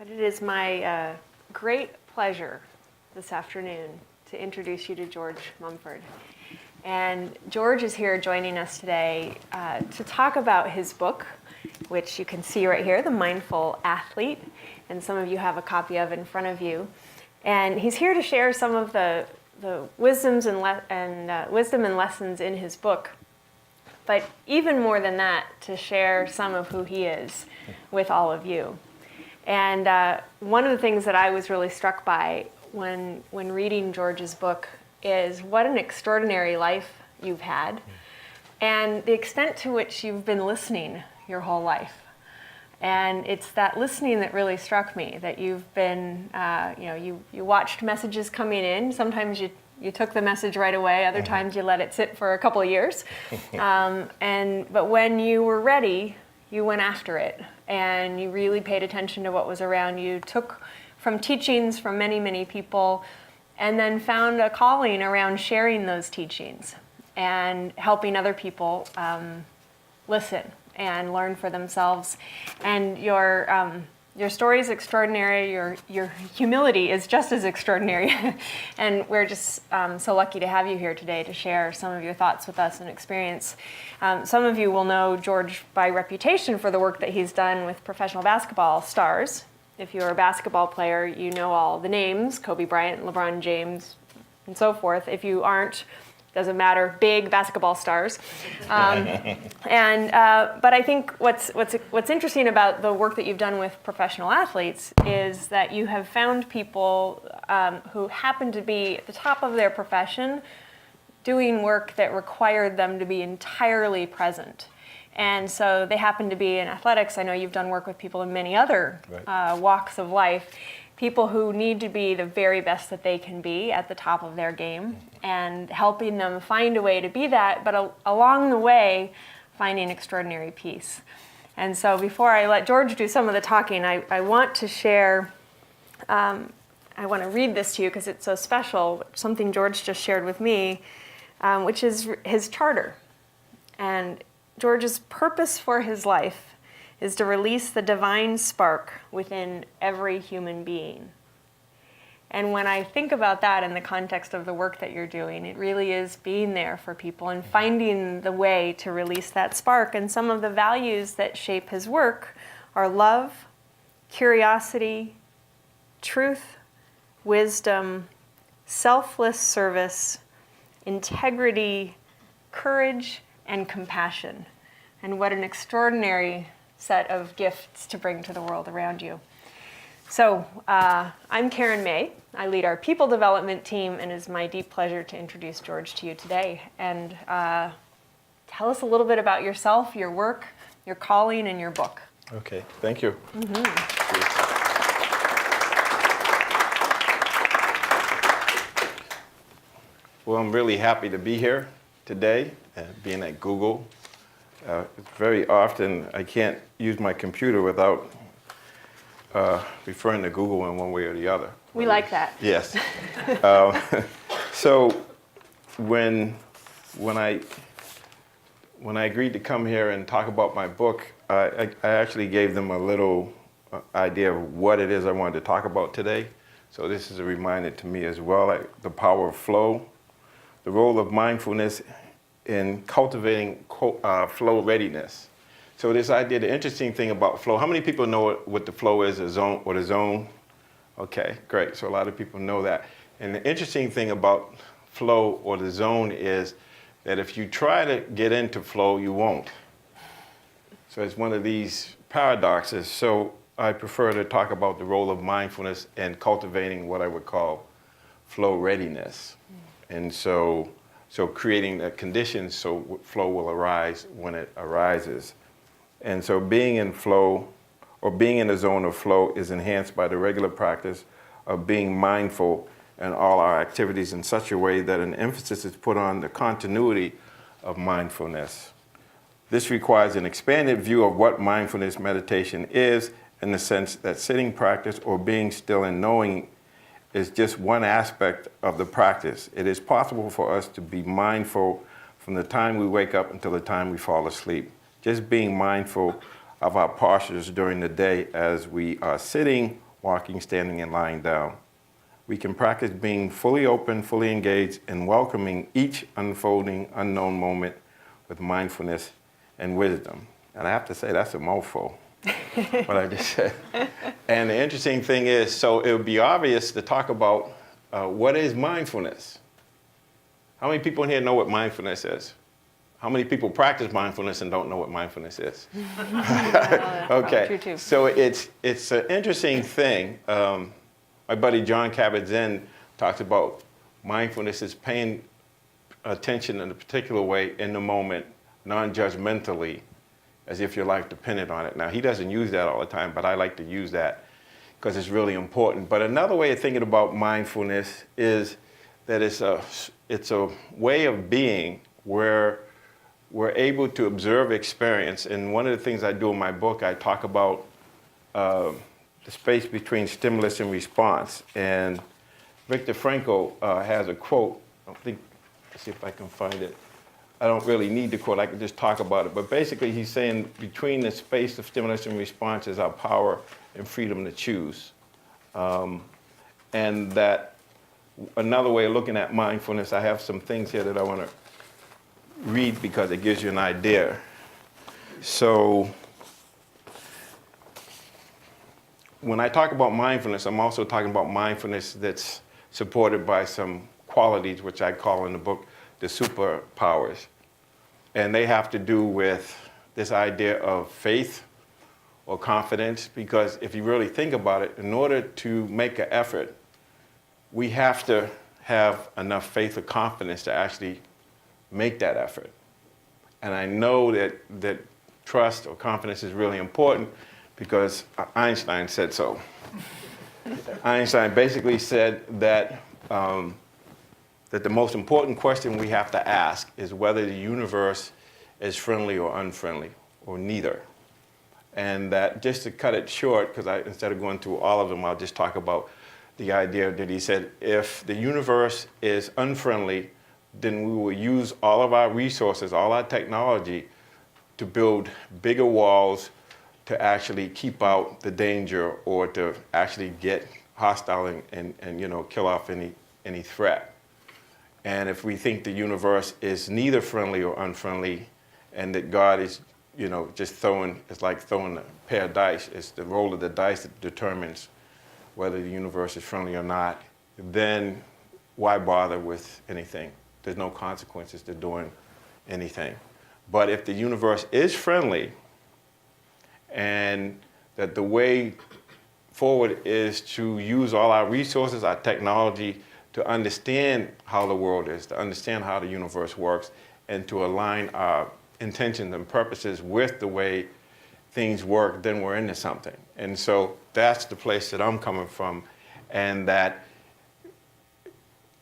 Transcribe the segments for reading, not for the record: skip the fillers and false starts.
But it is my great pleasure this afternoon to introduce you to George Mumford. And George is here joining us today to talk about his book, which you can see right here, The Mindful Athlete, and some of you have a copy of in front of you. And he's here to share some of the wisdoms and wisdom and lessons in his book. But even more than that, to share some of who he is with all of you. And one of the things that I was really struck by when reading George's book is what an extraordinary life you've had, and the extent to which you've been listening your whole life. And it's that listening that really struck me, that you've been, you watched messages coming in. Sometimes you took the message right away. Other times you let it sit for a couple of years. But when you were ready, you went after it. And you really paid attention to what was around you. Took from teachings from many, many people, and then found a calling around sharing those teachings and helping other people listen and learn for themselves. And your story is extraordinary. Your humility is just as extraordinary. And we're just so lucky to have you here today to share some of your thoughts with us and experience. Some of you will know George by reputation for the work that he's done with professional basketball stars. If you're a basketball player, you know all the names, Kobe Bryant, LeBron James, and so forth. If you aren't, doesn't matter, big basketball stars. But I think what's interesting about the work that you've done with professional athletes is that you have found people who happen to be at the top of their profession doing work that required them to be entirely present. And so they happen to be in athletics. I know you've done work with people in many other walks of life. People who need to be the very best that they can be at the top of their game, and helping them find a way to be that, but along the way, finding extraordinary peace. And so before I let George do some of the talking, I want to share, I want to read this to you because it's so special, something George just shared with me, which is his charter. And George's purpose for his life is to release the divine spark within every human being. And when I think about that in the context of the work that you're doing, it really is being there for people and finding the way to release that spark. And some of the values that shape his work are love, curiosity, truth, wisdom, selfless service, integrity, courage, and compassion. And what an extraordinary set of gifts to bring to the world around you. So I'm Karen May. I lead our people development team, and it is my deep pleasure to introduce George to you today. And tell us a little bit about yourself, your work, your calling, and your book. Okay, thank you. Well, I'm really happy to be here today, being at Google. Very often I can't use my computer without referring to Google in one way or the other. We like that. Yes. So when I agreed to come here and talk about my book, I actually gave them a little idea of what it is I wanted to talk about today. So this is a reminder to me as well, like the power of flow, the role of mindfulness in cultivating flow readiness. So this idea, the interesting thing about flow, how many people know what the flow is, a zone, or the zone? Okay, great. So a lot of people know that. And the interesting thing about flow or the zone is that if you try to get into flow, you won't. So it's one of these paradoxes. So I prefer to talk about the role of mindfulness in cultivating what I would call flow readiness. And so creating the conditions so flow will arise when it arises. And so being in flow, or being in the zone of flow, is enhanced by the regular practice of being mindful in all our activities in such a way that an emphasis is put on the continuity of mindfulness. This requires an expanded view of what mindfulness meditation is, in the sense that sitting practice or being still and knowing is just one aspect of the practice. It is possible for us to be mindful from the time we wake up until the time we fall asleep. Just being mindful of our postures during the day as we are sitting walking, standing, and lying down. We can practice being fully open, fully engaged, and welcoming each unfolding, unknown moment with mindfulness and wisdom. And I have to say, that's a mouthful, what I just said. And the interesting thing is, so it would be obvious to talk about what is mindfulness? How many people in here know what mindfulness is? How many people practice mindfulness and don't know what mindfulness is? Okay, true too. so it's an interesting thing. My buddy John Kabat-Zinn talks about mindfulness is paying attention in a particular way in the moment, non-judgmentally, as if your life depended on it. Now, he doesn't use that all the time, but I like to use that because it's really important. But another way of thinking about mindfulness is that it's a way of being where we're able to observe experience. And one of the things I do in my book, I talk about the space between stimulus and response. And Viktor Frankl has a quote. Let's see if I can find it. I don't really need the quote, I can just talk about it. But basically he's saying between the space of stimulus and response is our power and freedom to choose. And that another way of looking at mindfulness, I have some things here that I want to read because it gives you an idea. So when I talk about mindfulness, I'm also talking about mindfulness that's supported by some qualities, which I call in the book the superpowers. And they have to do with this idea of faith or confidence, because if you really think about it, in order to make an effort, we have to have enough faith or confidence to actually make that effort. And I know that trust or confidence is really important because Einstein said so. Einstein basically said that that the most important question we have to ask is whether the universe is friendly or unfriendly, or neither. And that, just to cut it short, because instead of going through all of them, I'll just talk about the idea that he said, if the universe is unfriendly, then we will use all of our resources, all our technology, to build bigger walls to actually keep out the danger or to actually get hostile and kill off any threat. And if we think the universe is neither friendly or unfriendly, and that God is, just it's like throwing a pair of dice. It's the roll of the dice that determines whether the universe is friendly or not, then why bother with anything? There's no consequences to doing anything. But if the universe is friendly, and that the way forward is to use all our resources, our technology, to understand how the world is, to understand how the universe works, and to align our intentions and purposes with the way things work, then we're into something. And so that's the place that I'm coming from, and that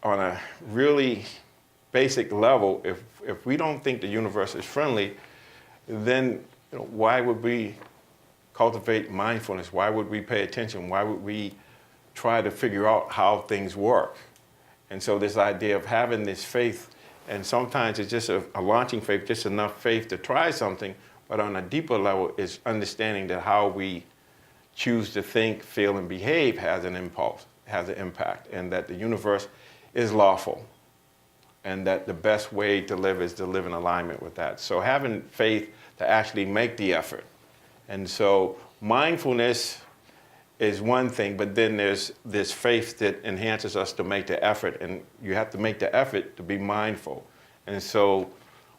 on a really basic level, if we don't think the universe is friendly, then why would we cultivate mindfulness? Why would we pay attention? Why would we try to figure out how things work? And so this idea of having this faith, and sometimes it's just a launching faith, just enough faith to try something, but on a deeper level is understanding that how we choose to think, feel, and behave has an impulse, has an impact, and that the universe is lawful, and that the best way to live is to live in alignment with that. So having faith to actually make the effort. And so mindfulness is one thing, but then there's this faith that enhances us to make the effort, and you have to make the effort to be mindful. And so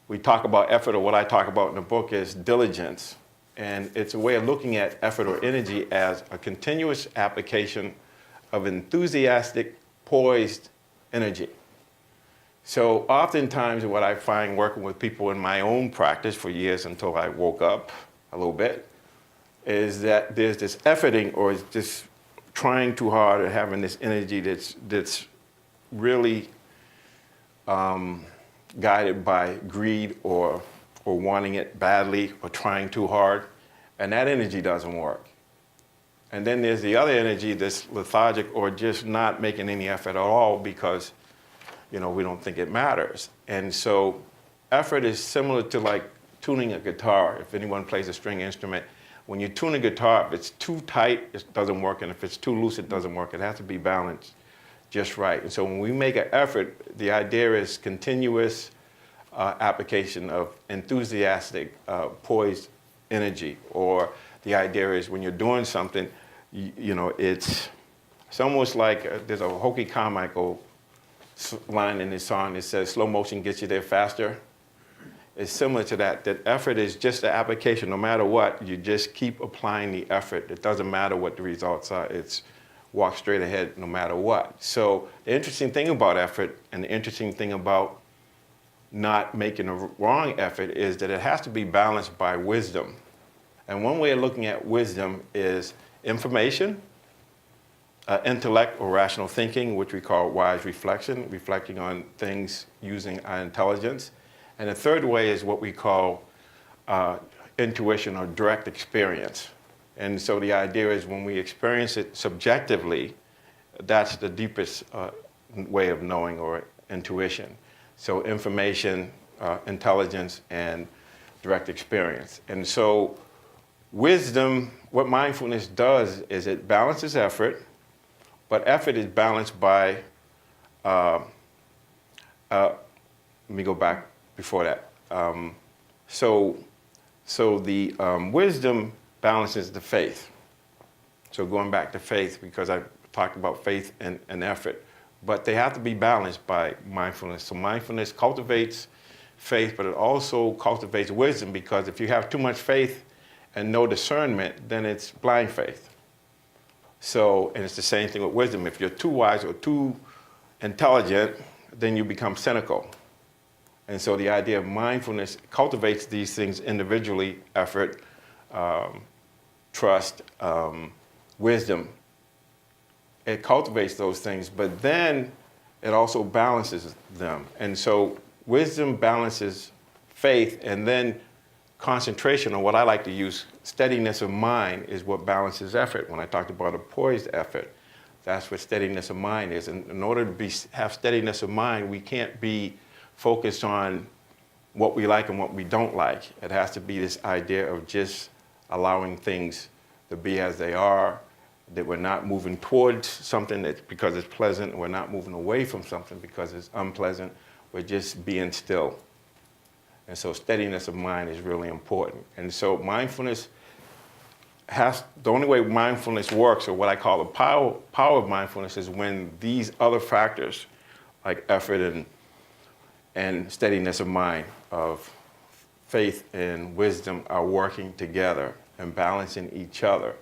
we talk about effort, or what I talk about in the book is diligence. And it's a way of looking at effort or energy as a continuous application of enthusiastic, poised energy. So oftentimes what I find working with people in my own practice for years until I woke up a little bit, is that there's this efforting or just trying too hard or having this energy that's really guided by greed or wanting it badly or trying too hard, and that energy doesn't work. And then there's the other energy that's lethargic or just not making any effort at all because we don't think it matters. And so effort is similar to like tuning a guitar. If anyone plays a string instrument, when you tune a guitar, if it's too tight, it doesn't work, and if it's too loose, it doesn't work. It has to be balanced just right. And so when we make an effort, the idea is continuous application of enthusiastic, poised energy. Or the idea is when you're doing something, it's almost like there's a Hokie Carmichael line in this song that says, slow motion gets you there faster. It's similar to that effort is just the application. No matter what, you just keep applying the effort. It doesn't matter what the results are. It's walk straight ahead no matter what. So the interesting thing about effort and the interesting thing about not making a wrong effort is that it has to be balanced by wisdom. And one way of looking at wisdom is information, intellect or rational thinking, which we call wise reflection, reflecting on things using our intelligence. And the third way is what we call intuition or direct experience. And so the idea is when we experience it subjectively, that's the deepest way of knowing, or intuition. So information, intelligence, and direct experience. And so wisdom, what mindfulness does is it balances effort, but effort is balanced by, let me go back before that. So the wisdom balances the faith. So going back to faith, because I talked about faith and effort, but they have to be balanced by mindfulness. So mindfulness cultivates faith, but it also cultivates wisdom, because if you have too much faith and no discernment, then it's blind faith. So, and it's the same thing with wisdom. If you're too wise or too intelligent, then you become cynical. And so the idea of mindfulness cultivates these things individually: effort, trust, wisdom. It cultivates those things, but then it also balances them. And so wisdom balances faith, and then concentration, or what I like to use, steadiness of mind, is what balances effort. When I talked about a poised effort, that's what steadiness of mind is. And in order to have steadiness of mind, we can't be focused on what we like and what we don't like. It has to be this idea of just allowing things to be as they are, that we're not moving towards something that's because it's pleasant, we're not moving away from something because it's unpleasant, we're just being still. And so steadiness of mind is really important. And so mindfulness the only way mindfulness works, or what I call the power of mindfulness, is when these other factors, like effort and steadiness of mind, of faith and wisdom, are working together and balancing each other.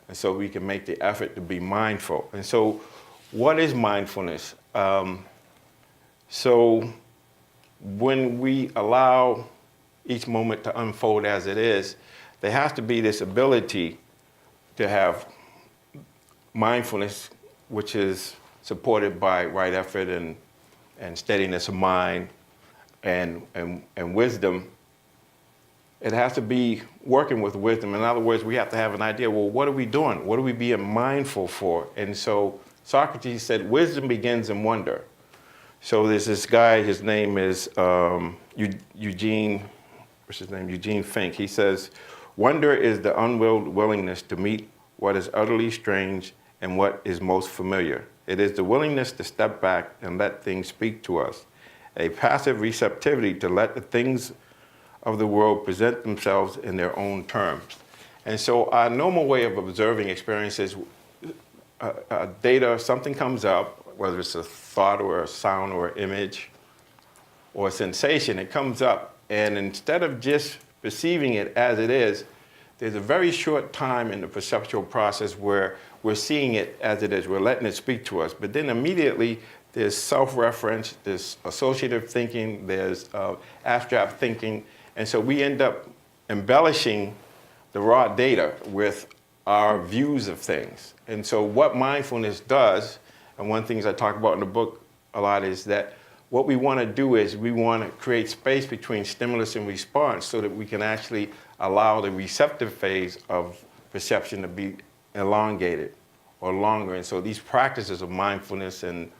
And so we can make the effort to be mindful. And so what is mindfulness? So when we allow each moment to unfold as it is, there has to be this ability to have mindfulness, which is supported by right effort and steadiness of mind and wisdom. It has to be working with wisdom. In other words, we have to have an idea, well, what are we doing? What are we being mindful for? And so Socrates said, wisdom begins in wonder. So there's this guy, his name is Eugene Fink. He says, wonder is the unwilled willingness to meet what is utterly strange and what is most familiar. It is the willingness to step back and let things speak to us, a passive receptivity to let the things of the world present themselves in their own terms. And so our normal way of observing experiences, data, something comes up, whether it's a thought or a sound or an image or a sensation, it comes up, and instead of just perceiving it as it is, there's a very short time in the perceptual process where we're seeing it as it is, we're letting it speak to us, but then immediately there's self-reference, there's associative thinking, there's abstract thinking, and so we end up embellishing the raw data with our views of things. And so what mindfulness does, and one of the things I talk about in the book a lot, is that what we want to do is we want to create space between stimulus and response so that we can actually allow the receptive phase of perception to be elongated or longer. And so these practices of mindfulness and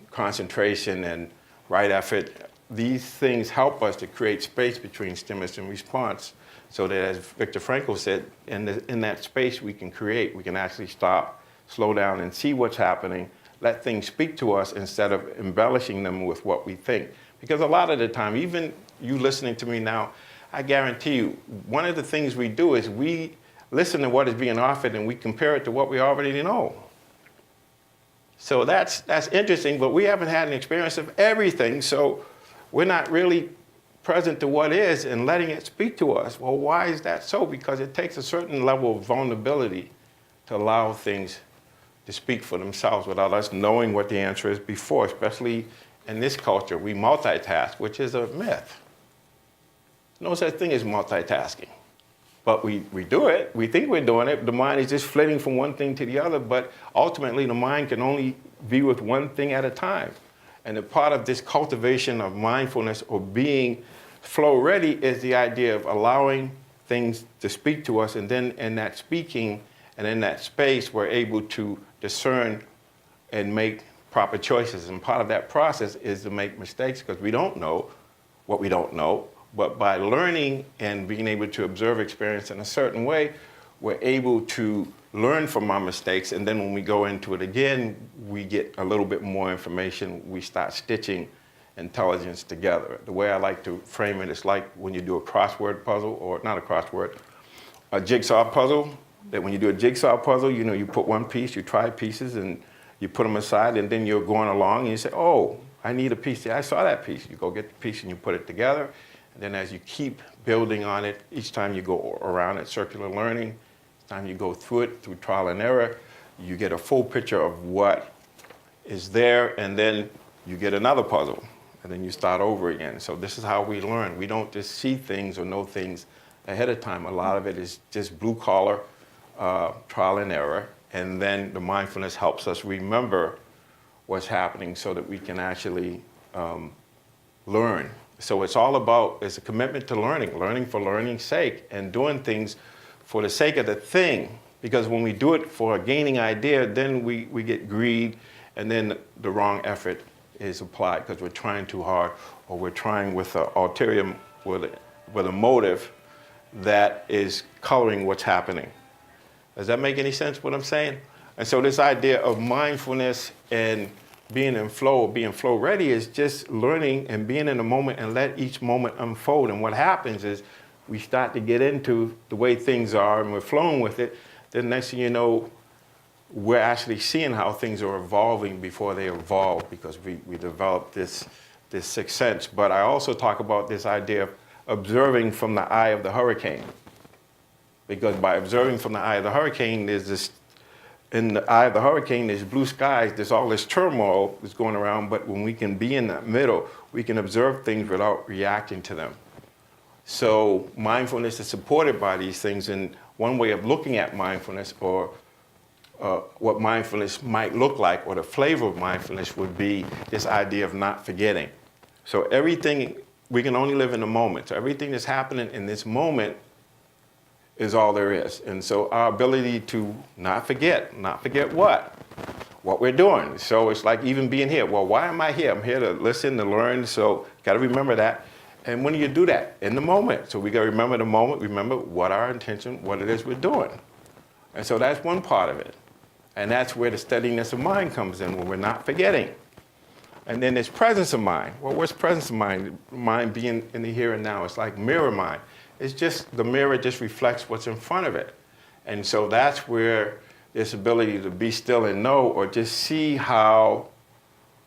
concentration and right effort, these things help us to create space between stimulus and response So that, as Viktor Frankl said, in that space we can create, we can actually stop, slow down, and see what's happening, let things speak to us instead of embellishing them with what we think. Because a lot of the time, even you listening to me now, I guarantee you, one of the things we do is we listen to what is being offered and we compare it to what we already know. So that's interesting, but we haven't had an experience of everything, so we're not really present to what is and letting it speak to us. Well, why is that so? Because it takes a certain level of vulnerability to allow things to speak for themselves without us knowing what the answer is before, especially in this culture. We multitask, which is a myth. No such thing as multitasking. But we do it. We think we're doing it. The mind is just flitting from one thing to the other, but ultimately the mind can only be with one thing at a time. And a part of this cultivation of mindfulness or being flow ready is the idea of allowing things to speak to us, and then in that speaking and in that space, we're able to discern and make proper choices. And part of that process is to make mistakes because we don't know what we don't know. But by learning and being able to observe experience in a certain way, we're able to learn from our mistakes. And then when we go into it again, we get a little bit more information. We start stitching intelligence together. The way I like to frame it is like when you do a crossword puzzle, or not a crossword, a jigsaw puzzle. That when you do a jigsaw puzzle, you know, you put one piece, you try pieces, and you put them aside, and then you're going along, and you say, oh, I need a piece. I saw that piece. You go get the piece, and you put it together. And then as you keep building on it, each time you go around it, circular learning, each time you go through it, through trial and error, you get a full picture of what is there, and then you get another puzzle, and then you start over again. So this is how we learn. We don't just see things or know things ahead of time. A lot of it is just blue-collar trial and error, and then the mindfulness helps us remember what's happening so that we can actually learn. So it's all about, it's a commitment to learning for learning's sake, and doing things for the sake of the thing. Because when we do it for a gaining idea, then we get greed, and then the wrong effort is applied because we're trying too hard, or we're trying with an ulterior, with a motive that is coloring what's happening. Does that make any sense what I'm saying? And so this idea of mindfulness and being in flow, being flow ready, is just learning and being in the moment and let each moment unfold. And what happens is we start to get into the way things are and we're flowing with it. Then next thing you know, we're actually seeing how things are evolving before they evolve, because we develop this sixth sense. But I also talk about this idea of observing from the eye of the hurricane. Because by observing from the eye of the hurricane, there's this, in the eye of the hurricane, there's blue skies, there's all this turmoil that's going around, but when we can be in the middle, we can observe things without reacting to them. So mindfulness is supported by these things, and one way of looking at mindfulness, or what mindfulness might look like, or the flavor of mindfulness, would be this idea of not forgetting. So everything, we can only live in the moment. So everything that's happening in this moment is all there is. And so our ability to not forget what we're doing. So it's like even being here. Well, why am I here? I'm here to listen, to learn. So got to remember that. And when do you do that? In the moment. So we got to remember the moment, remember what our intention, what it is we're doing. And so that's one part of it. And that's where the steadiness of mind comes in, when we're not forgetting. And then there's presence of mind. Well, what's presence of mind? Mind being in the here and now. It's like mirror mind. It's just, the mirror just reflects what's in front of it. And so that's where this ability to be still and know, or just see how,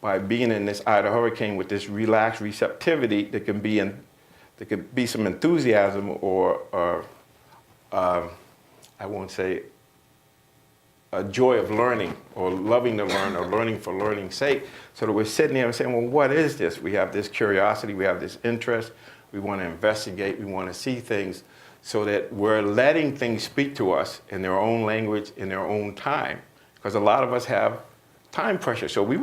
by being in this eye of the hurricane with this relaxed receptivity, there can be some enthusiasm, or I won't say a joy of learning, or loving to learn, or learning for learning's sake, so that we're sitting there and saying, well, what is this? We have this curiosity, we have this interest, we want to investigate, we want to see things, so that we're letting things speak to us in their own language, in their own time. Because a lot of us have time pressure, so we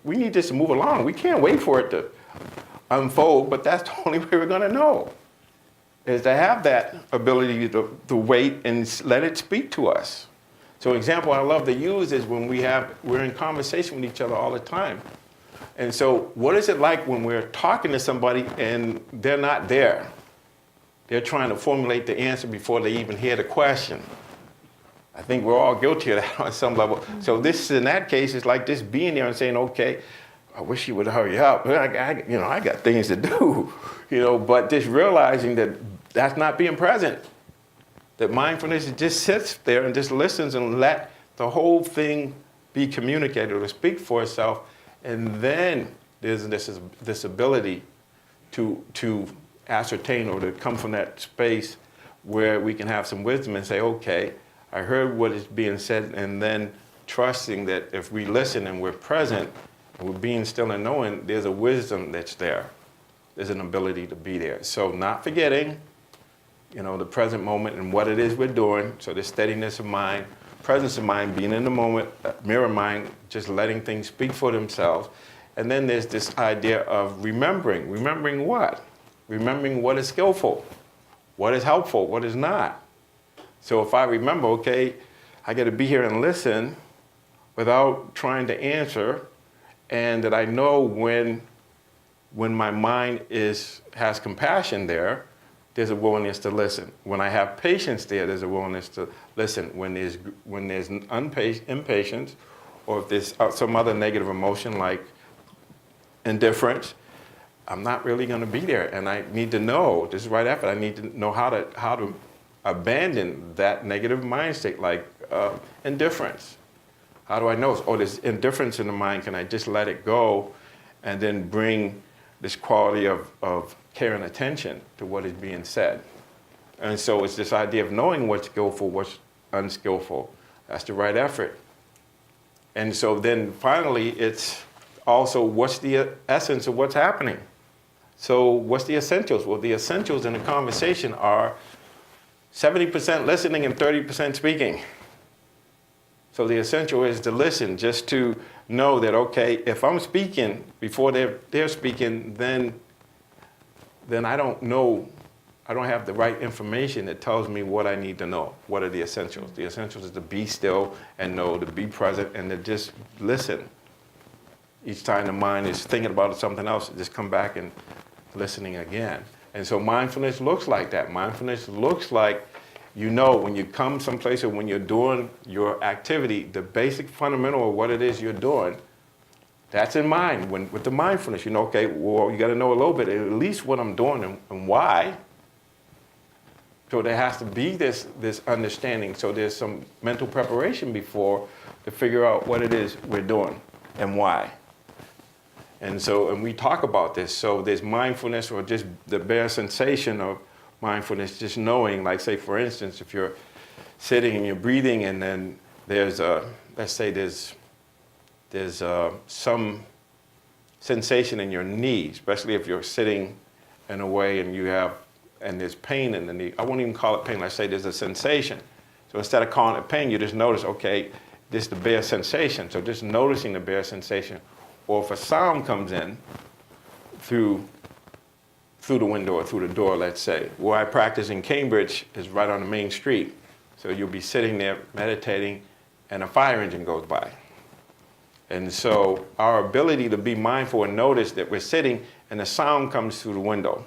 need this to move along. We can't wait for it to unfold, but that's the only way we're going to know, is to have that ability to wait and let it speak to us. So an example I love to use is when we're in conversation with each other all the time. And so what is it like when we're talking to somebody and they're not there? They're trying to formulate the answer before they even hear the question. I think we're all guilty of that on some level. So this, in that case, is like just being there and saying, okay, I wish you would hurry up. I got things to do, but just realizing that that's not being present. That mindfulness just sits there and just listens and let the whole thing be communicated or speak for itself. And then there's this ability to ascertain or to come from that space where we can have some wisdom and say, okay, I heard what is being said, and then trusting that if we listen and we're present, and we're being still and knowing, there's a wisdom that's there. There's an ability to be there. So not forgetting, the present moment and what it is we're doing. So the steadiness of mind, presence of mind, being in the moment, mirror mind, just letting things speak for themselves. And then there's this idea of remembering. Remembering what? Remembering what is skillful, what is helpful, what is not. So if I remember, okay, I got to be here and listen without trying to answer, and that I know when my mind has compassion there's a willingness to listen. When I have patience there's a willingness to listen. When there's impatience, or if there's some other negative emotion like indifference, I'm not really going to be there. And I need to know, this is right after, I need to know how to abandon that negative mind state, like indifference. How do I know? Oh, there's indifference in the mind. Can I just let it go and then bring this quality of care and attention to what is being said? And so it's this idea of knowing what's skillful, what's unskillful. That's the right effort. And so then finally, it's also what's the essence of what's happening. So what's the essentials? Well, the essentials in a conversation are 70% listening and 30% speaking. So the essential is to listen, just to know that, okay, if I'm speaking before they're speaking, then I don't know, I don't have the right information that tells me what I need to know. What are the essentials? The essentials is to be still and know, to be present, and to just listen. Each time the mind is thinking about something else, just come back and listening again. And so mindfulness looks like that. Mindfulness looks like, when you come someplace or when you're doing your activity, the basic fundamental of what it is you're doing, that's in mind. With the mindfulness, okay, well, you got to know a little bit, at least what I'm doing and why. So there has to be this understanding. So there's some mental preparation before to figure out what it is we're doing and why. And we talk about this. So there's mindfulness, or just the bare sensation of mindfulness, just knowing, like say for instance, if you're sitting and you're breathing and then there's some sensation in your knee, especially if you're sitting in a way and there's pain in the knee. I won't even call it pain, let's say there's a sensation. So instead of calling it pain, you just notice, okay, this is the bare sensation. So just noticing the bare sensation. Or if a sound comes in through the window or through the door, let's say. Where I practice in Cambridge is right on the main street. So you'll be sitting there meditating and a fire engine goes by. And so our ability to be mindful and notice that we're sitting and the sound comes through the window,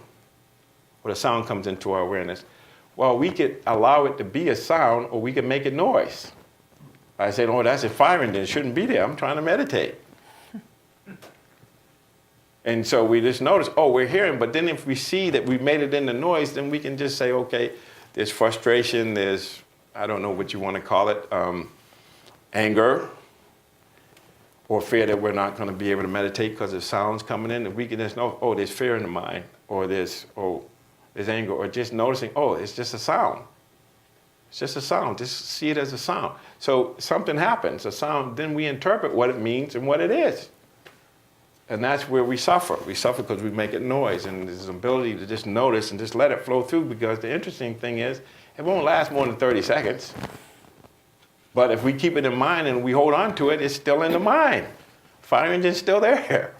or the sound comes into our awareness. Well, we could allow it to be a sound, or we could make it noise. I say, oh, that's a fire engine, it shouldn't be there, I'm trying to meditate. And so we just notice, oh, we're hearing, but then if we see that we made it into noise, then we can just say, okay, there's frustration, there's, I don't know what you want to call it, anger, or fear that we're not going to be able to meditate because there's sounds coming in. If we can just know, oh, there's fear in the mind, or there's anger, or just noticing, oh, it's just a sound. It's just a sound. Just see it as a sound. So something happens, a sound, then we interpret what it means and what it is. And that's where we suffer. We suffer because we make it noise, and there's an ability to just notice and just let it flow through, because the interesting thing is it won't last more than 30 seconds. But if we keep it in mind and we hold on to it, it's still in the mind. Fire engine's still there.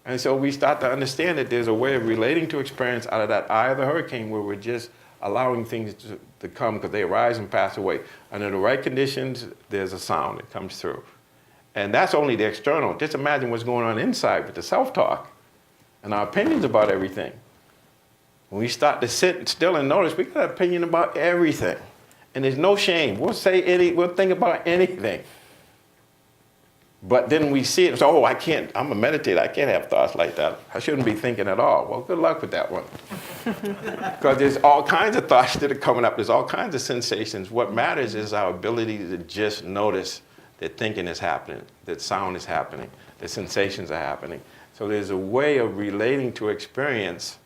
And so we start to understand that there's a way of relating to experience out of that eye of the hurricane, where we're just allowing things to come because they arise and pass away. Under the right conditions, there's a sound that comes through. And that's only the external. Just imagine what's going on inside with the self-talk and our opinions about everything. When we start to sit still and notice, we got an opinion about everything. And there's no shame. We'll think about anything. But then we see it, so, I can't, I'm a meditator, I can't have thoughts like that. I shouldn't be thinking at all. Well, good luck with that one. Because there's all kinds of thoughts that are coming up. There's all kinds of sensations. What matters is our ability to just notice that thinking is happening, that sound is happening, that sensations are happening. So there's a way of relating to experience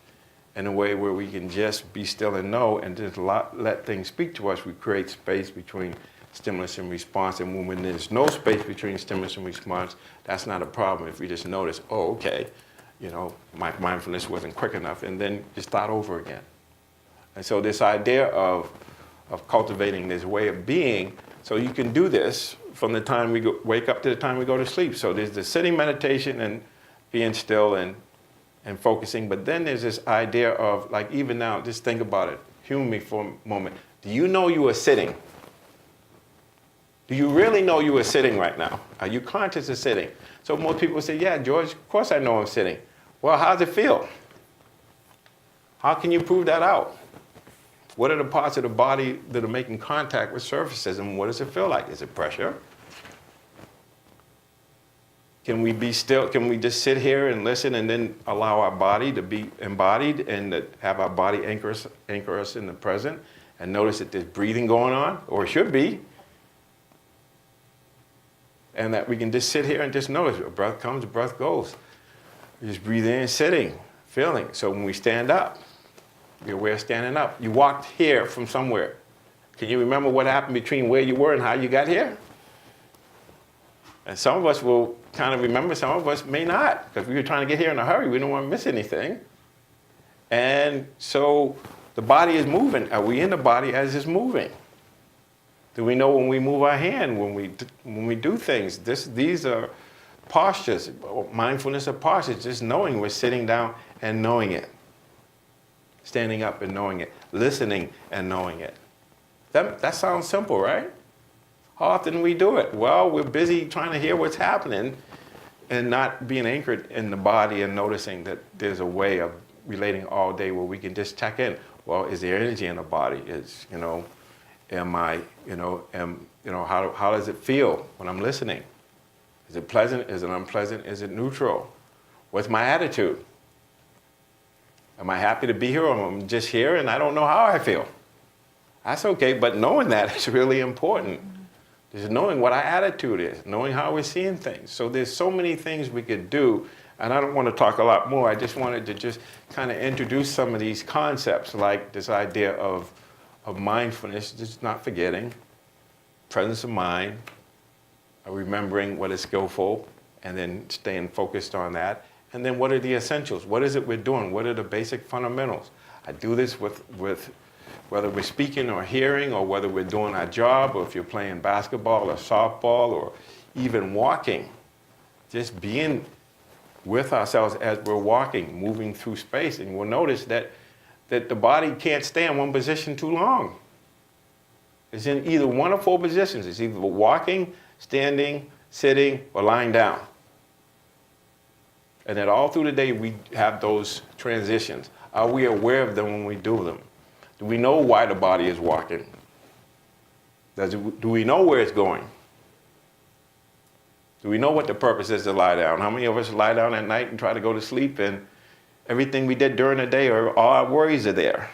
in a way where we can just be still and know and just let things speak to us. We create space between stimulus and response. And when there's no space between stimulus and response, that's not a problem. If we just notice, okay, my mindfulness wasn't quick enough, and then you start over again. And so this idea of cultivating this way of being, so you can do this from the time we wake up to the time we go to sleep. So there's the sitting meditation and being still and focusing, but then there's this idea of, like, even now, just think about it. Humor me for a moment. Do you know you are sitting? Do you really know you are sitting right now? Are you conscious of sitting? So most people say, yeah, George, of course I know I'm sitting. Well, how does it feel? How can you prove that out? What are the parts of the body that are making contact with surfaces, and what does it feel like? Is it pressure? Can we be still? Can we just sit here and listen and then allow our body to be embodied and have our body anchor us in the present and notice that there's breathing going on, or it should be? And that we can just sit here and just notice. A breath comes, a breath goes. You just breathe in, sitting, feeling. So when we stand up, you're aware of standing up. You walked here from somewhere. Can you remember what happened between where you were and how you got here? And some of us will kind of remember, some of us may not, because we were trying to get here in a hurry. We don't want to miss anything. And so the body is moving. Are we in the body as it's moving? Do we know when we move our hand, when we do things? These are postures, mindfulness of passage, just knowing we're sitting down and knowing it. Standing up and knowing it. Listening and knowing it. That sounds simple, right? How often do we do it? Well, we're busy trying to hear what's happening and not being anchored in the body and noticing that there's a way of relating all day where we can just check in. Well, is there energy in the body? How does it feel when I'm listening? Is it pleasant? Is it unpleasant? Is it neutral? What's my attitude? Am I happy to be here, or am I just here and I don't know how I feel? That's okay, but knowing that is really important. Just knowing what our attitude is, knowing how we're seeing things. So there's so many things we could do, and I don't want to talk a lot more. I just wanted to just kind of introduce some of these concepts, like this idea of mindfulness, just not forgetting, presence of mind, remembering what is skillful, and then staying focused on that. And then what are the essentials? What is it we're doing? What are the basic fundamentals? I do this with whether we're speaking or hearing, or whether we're doing our job, or if you're playing basketball or softball, or even walking. Just being with ourselves as we're walking, moving through space, and we'll notice that the body can't stay in one position too long. It's in either one of four positions. It's either walking, standing, sitting, or lying down. And that all through the day we have those transitions. Are we aware of them when we do them? Do we know why the body is walking? Do we know where it's going? Do we know what the purpose is to lie down? How many of us lie down at night and try to go to sleep, and everything we did during the day, or all our worries are there?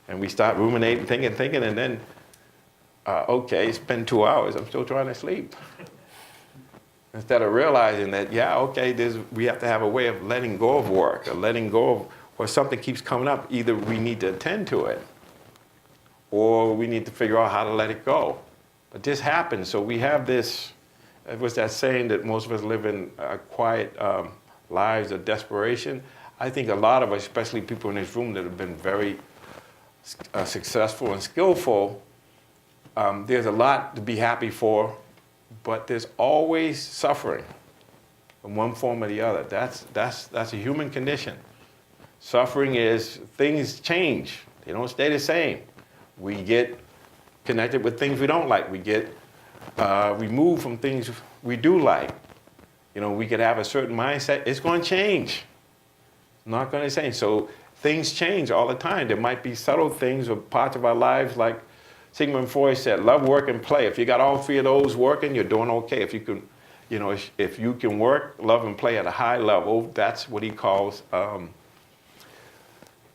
And we start ruminating, thinking, and then, okay, it's been 2 hours, I'm still trying to sleep. Instead of realizing that, we have to have a way of letting go of work, or letting go of, or something keeps coming up, either we need to attend to it, or we need to figure out how to let it go. But this happens, so we have this, it was that saying that most of us live in quiet lives of desperation. I think a lot of us, especially people in this room that have been very successful and skillful, there's a lot to be happy for, but there's always suffering in one form or the other. That's a human condition. Suffering is things change. They don't stay the same. We get connected with things we don't like. We get removed from things we do like. We could have a certain mindset. It's going to change. It's not going to change. So things change all the time. There might be subtle things or parts of our lives, like Sigmund Freud said, love, work, and play. If you got all three of those working, you're doing okay. If you can, if you can work, love, and play at a high level, that's what he calls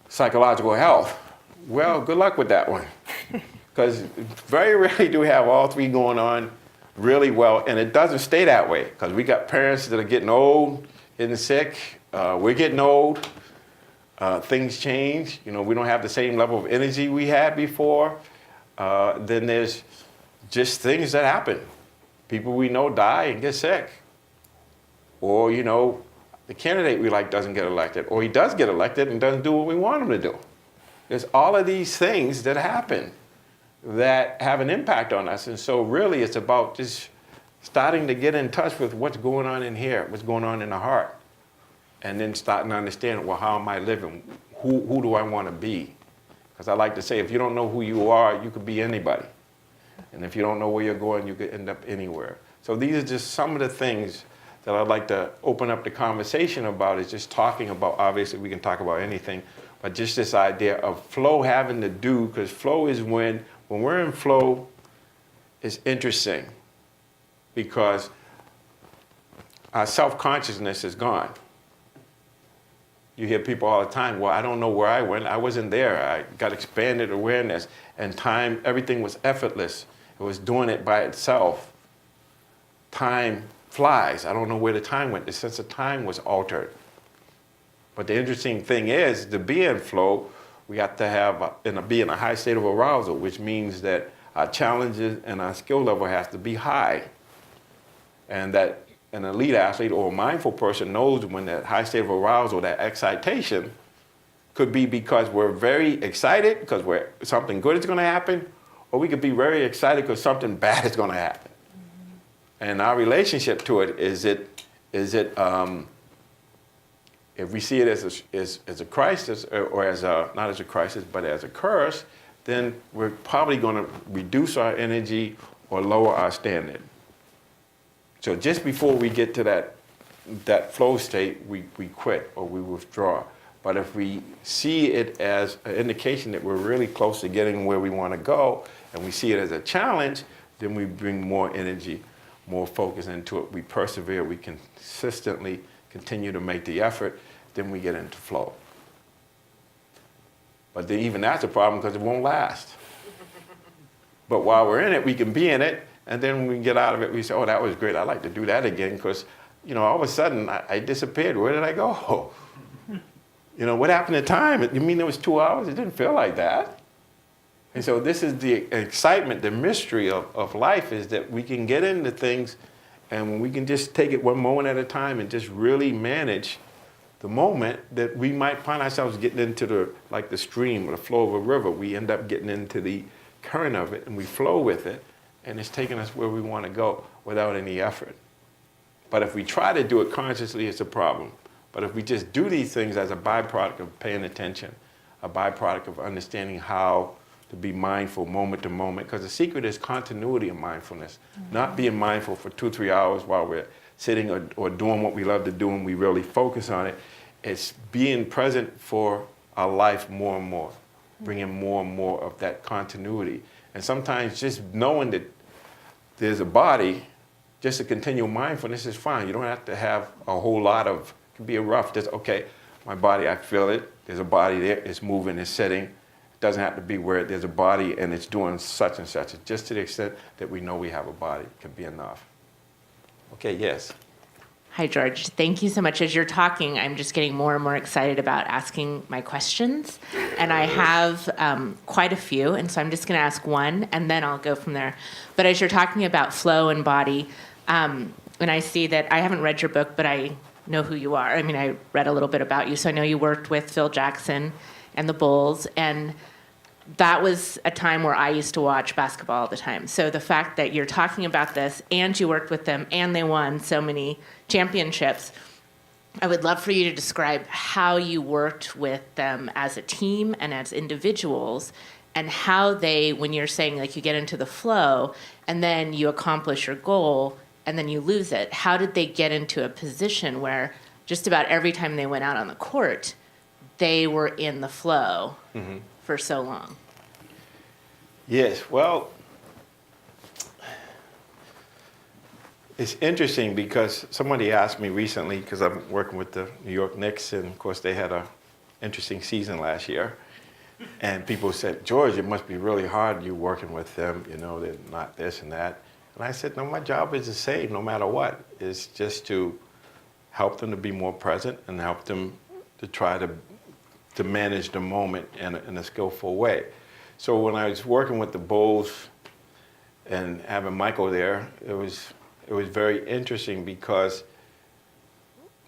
psychological health. Well, good luck with that one. Because very rarely do we have all three going on really well, and it doesn't stay that way, because we got parents that are getting old, getting sick, we're getting old, things change, we don't have the same level of energy we had before, then there's just things that happen. People we know die and get sick, or the candidate we like doesn't get elected, or he does get elected and doesn't do what we want him to do. There's all of these things that happen that have an impact on us. And so really it's about just starting to get in touch with what's going on in here, what's going on in the heart. And then starting to understand, well, how am I living? Who do I want to be? Because I like to say, if you don't know who you are, you could be anybody. And if you don't know where you're going, you could end up anywhere. So these are just some of the things that I'd like to open up the conversation about, is just talking about, obviously we can talk about anything, but just this idea of flow having to do, because flow is when we're in flow, it's interesting because our self-consciousness is gone. You hear people all the time, well, I don't know where I went. I wasn't there. I got expanded awareness, and time, everything was effortless. It was doing it by itself. Time flies. I don't know where the time went. The sense of time was altered. But the interesting thing is, to be in flow, we have to have be in a high state of arousal, which means that our challenges and our skill level has to be high. And that an elite athlete or a mindful person knows when that high state of arousal, that excitation, could be because we're very excited because something good is going to happen, or we could be very excited because something bad is going to happen. And our relationship to it is if we see it as a crisis, or as not as a crisis, but as a curse, then we're probably going to reduce our energy or lower our standard. So just before we get to that flow state, we quit or we withdraw. But if we see it as an indication that we're really close to getting where we want to go, and we see it as a challenge, then we bring more energy, more focus into it. We persevere, we consistently continue to make the effort, then we get into flow. But then even that's a problem because it won't last. But while we're in it, we can be in it, and then when we get out of it, we say, oh, that was great, I'd like to do that again, because all of a sudden I disappeared. Where did I go? What happened to time? You mean it was 2 hours? It didn't feel like that. And so this is the excitement, the mystery of life, is that we can get into things, and we can just take it one moment at a time and just really manage the moment, that we might find ourselves getting into the stream or the flow of a river. We end up getting into the current of it, and we flow with it, and it's taking us where we want to go without any effort. But if we try to do it consciously, it's a problem. But if we just do these things as a byproduct of paying attention, a byproduct of understanding how to be mindful moment to moment, because the secret is continuity of mindfulness, not being mindful for 2-3 hours while we're sitting or doing what we love to do and we really focus on it. It's being present for our life more and more, bringing more and more of that continuity. And sometimes just knowing that there's a body, just to continue mindfulness is fine. You don't have to have a whole lot of, it can be a rough, just, okay, my body, I feel it, there's a body there, it's moving, it's sitting. It doesn't have to be where there's a body and it's doing such and such. Just to the extent that we know we have a body can be enough. Okay, yes. Hi, George. Thank you so much. As you're talking, I'm just getting more and more excited about asking my questions. And I have quite a few, and so I'm just going to ask one, and then I'll go from there. But as you're talking about flow and body, and I see that I haven't read your book, but I know who you are. I mean, I read a little bit about you, so I know you worked with Phil Jackson and the Bulls, and that was a time where I used to watch basketball all the time. So the fact that you're talking about this and you worked with them and they won so many championships, I would love for you to describe how you worked with them as a team and as individuals, and how they, when you're saying like you get into the flow and then you accomplish your goal and then you lose it, how did they get into a position where just about every time they went out on the court, they were in the flow for so long? Yes, well, it's interesting because somebody asked me recently, because I'm working with the New York Knicks, and of course they had an interesting season last year. And people said, George, it must be really hard you working with them, you know, they're not this and that. And I said, no, my job is the same no matter what. It's just to help them to be more present and help them to try to manage the moment in a skillful way. So when I was working with the Bulls and having Michael there, it was very interesting because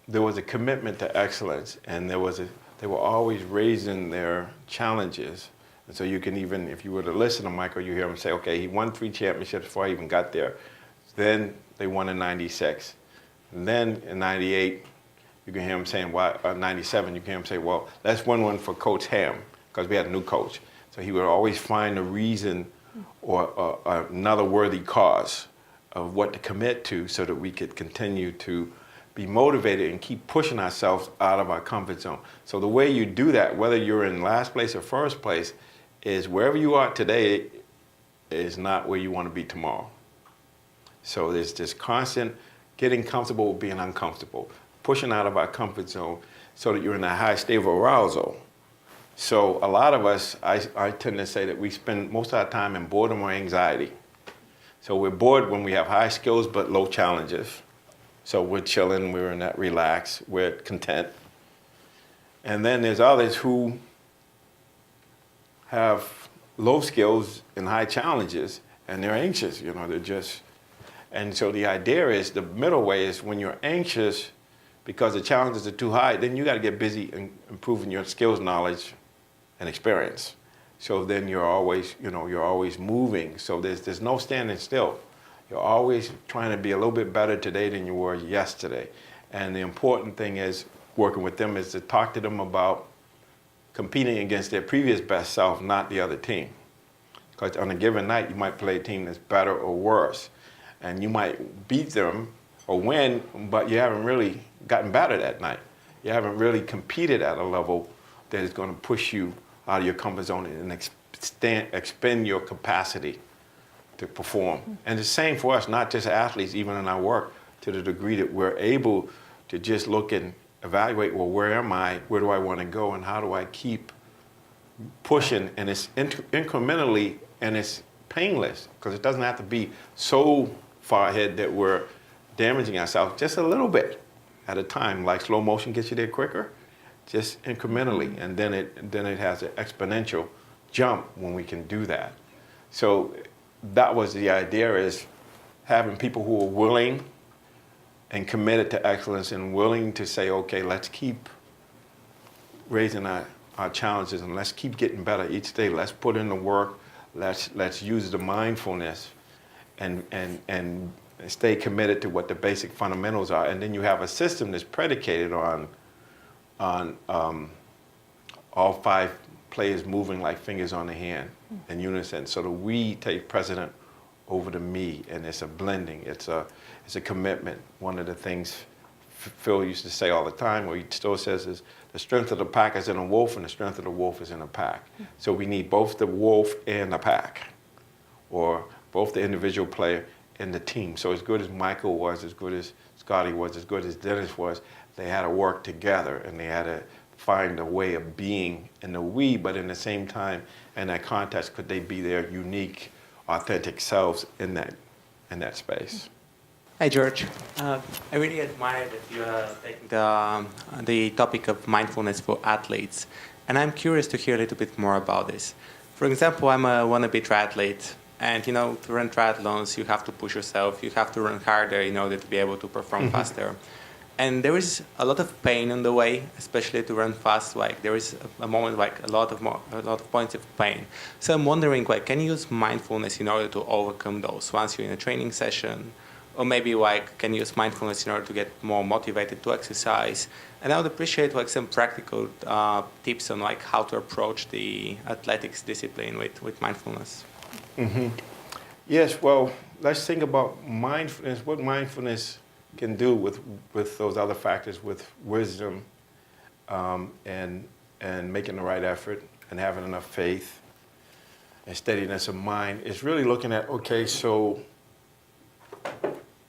there was a commitment to excellence, and they were always raising their challenges. And so you can even, if you were to listen to Michael, you hear him say, okay, he won 3 championships before I even got there. Then they won in 96. And then in 98, you can hear him saying, 97, you can hear him say, well, let's win one for Coach Ham, because we had a new coach. So he would always find a reason or another worthy cause of what to commit to so that we could continue to be motivated and keep pushing ourselves out of our comfort zone. So the way you do that, whether you're in last place or first place, is wherever you are today is not where you want to be tomorrow. So there's this constant getting comfortable with being uncomfortable, pushing out of our comfort zone so that you're in a high state of arousal. So a lot of us, I tend to say that we spend most of our time in boredom or anxiety. So we're bored when we have high skills but low challenges. So we're chilling, we're in that relax, we're content. And then there's others who have low skills and high challenges, and they're anxious, you know, and so the idea is, the middle way is when you're anxious because the challenges are too high, then you got to get busy in improving your skills, knowledge, and experience. So then you're always moving. So there's no standing still. You're always trying to be a little bit better today than you were yesterday. And the important thing is, working with them, is to talk to them about competing against their previous best self, not the other team. Because on a given night, you might play a team that's better or worse. And you might beat them or win, but you haven't really gotten better that night. You haven't really competed at a level that is going to push you out of your comfort zone and expend your capacity to perform. And the same for us, not just athletes, even in our work, to the degree that we're able to just look and evaluate, well, where am I, where do I want to go, and how do I keep pushing, and it's incrementally, and it's painless, because it doesn't have to be so far ahead that we're damaging ourselves, just a little bit at a time. Like slow motion gets you there quicker, just incrementally, and then it has an exponential jump when we can do that. So that was the idea, is having people who are willing and committed to excellence and willing to say, okay, let's keep raising our challenges and let's keep getting better each day. Let's put in the work. Let's use the mindfulness and stay committed to what the basic fundamentals are. And then you have a system that's predicated on all 5 players moving like fingers on the hand in unison. So the we take precedent over the me, and it's a blending. It's a commitment. One of the things Phil used to say all the time, or he still says, is the strength of the pack is in a wolf, and the strength of the wolf is in a pack. So we need both the wolf and the pack, or both the individual player and the team. So as good as Michael was, as good as Scotty was, as good as Dennis was, they had to work together, and they had to find a way of being in the we, but in the same time, in that context, could they be their unique, authentic selves in that space? Hi, George. I really admire that you are taking the topic of mindfulness for athletes, and I'm curious to hear a little bit more about this. For example, I'm a wannabe triathlete, and to run triathlons, you have to push yourself, you have to run harder in order to be able to perform faster. And there is a lot of pain on the way, especially to run fast. Like there is a moment, like a lot of points of pain. So I'm wondering, like, can you use mindfulness in order to overcome those once you're in a training session? Or maybe like, can you use mindfulness in order to get more motivated to exercise? And I would appreciate like some practical tips on like how to approach the athletics discipline with mindfulness. Mm-hmm. Yes, well, let's think about mindfulness, what mindfulness can do with those other factors, with wisdom and and making the right effort and having enough faith and steadiness of mind. It's really looking at, okay, so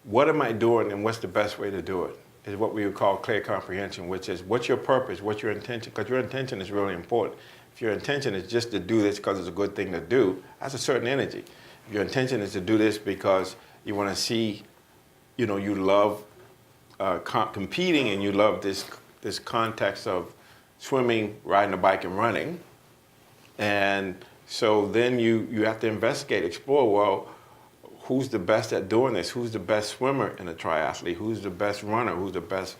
what am I doing and what's the best way to do it? Is what we would call clear comprehension, which is what's your purpose, what's your intention? Because your intention is really important. If your intention is just to do this because it's a good thing to do, that's a certain energy. If your intention is to do this because you want to see, you know, you love competing and you love this context of swimming, riding a bike, and running. And so then you have to investigate, explore, well, who's the best at doing this? Who's the best swimmer in a triathlete? Who's the best runner? Who's the best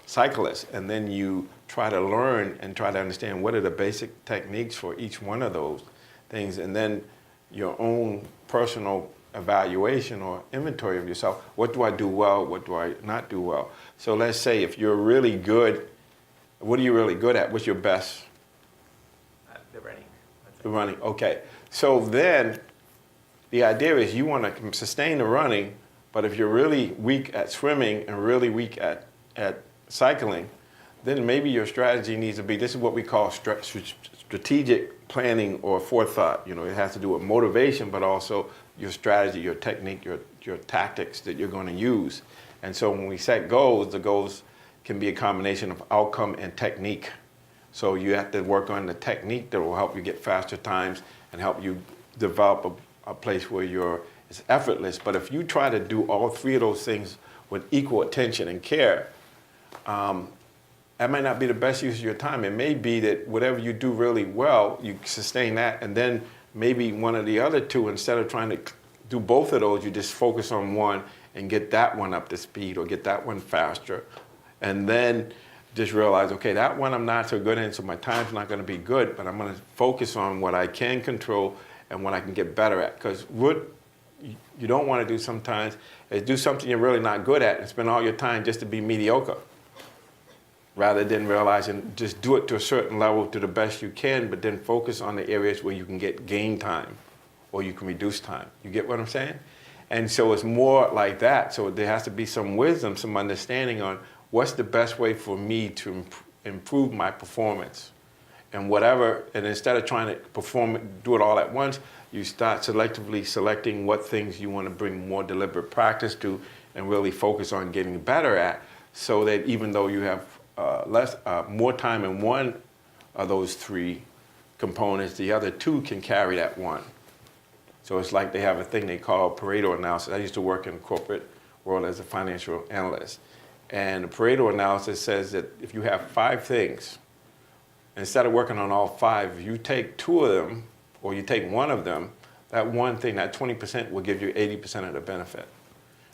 cyclist? And then you try to learn and try to understand what are the basic techniques for each one of those things. And then your own personal evaluation or inventory of yourself. What do I do well? What do I not do well? So let's say if you're really good, what are you really good at? What's your best? The running. The running, okay. So then the idea is you want to sustain the running, but if you're really weak at swimming and really weak at cycling, then maybe your strategy needs to be, this is what we call strategic planning or forethought. You know, it has to do with motivation, but also your strategy, your technique, your tactics that you're going to use. And so when we set goals, the goals can be a combination of outcome and technique. So you have to work on the technique that will help you get faster times and help you develop a place where it's effortless. But if you try to do all three of those things with equal attention and care, that might not be the best use of your time. It may be that whatever you do really well, you sustain that, and then maybe one of the other two, instead of trying to do both of those, you just focus on one and get that one up to speed or get that one faster. And then just realize, okay, that one I'm not so good in, so my time's not going to be good, but I'm going to focus on what I can control and what I can get better at. Because what you don't want to do sometimes is do something you're really not good at and spend all your time just to be mediocre, rather than realizing just do it to a certain level to the best you can, but then focus on the areas where you can gain time or you can reduce time. You get what I'm saying? And so it's more like that. So there has to be some wisdom, some understanding on what's the best way for me to improve my performance. And whatever, and instead of trying to do it all at once, you start selectively selecting what things you want to bring more deliberate practice to and really focus on getting better at, so that even though you have more time in one of those three components, the other two can carry that one. So it's like they have a thing they call Pareto Analysis. I used to work in the corporate world as a financial analyst. And the Pareto Analysis says that if you have 5 things, instead of working on all 5, if you take 2 of them, or you take one of them, that one thing, that 20% will give you 80% of the benefit.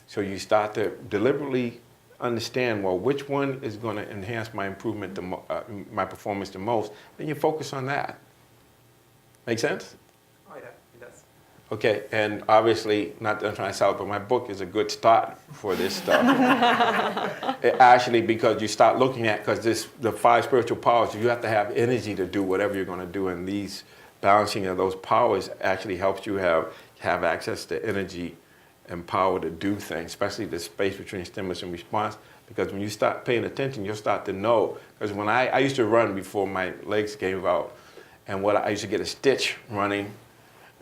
So you start to deliberately understand, well, which one is going to enhance my improvement, my performance the most, then you focus on that. Make sense? Oh, yeah, it does. Okay, and obviously, not that I'm trying to sell it, but my book is a good start for this stuff. Actually, because you start looking at, because the 5 spiritual powers, you have to have energy to do whatever you're going to do, and these balancing of those powers actually helps you have access to energy and power to do things, especially the space between stimulus and response. Because when you start paying attention, you'll start to know. Because when I used to run before my legs gave out, and I used to get a stitch running.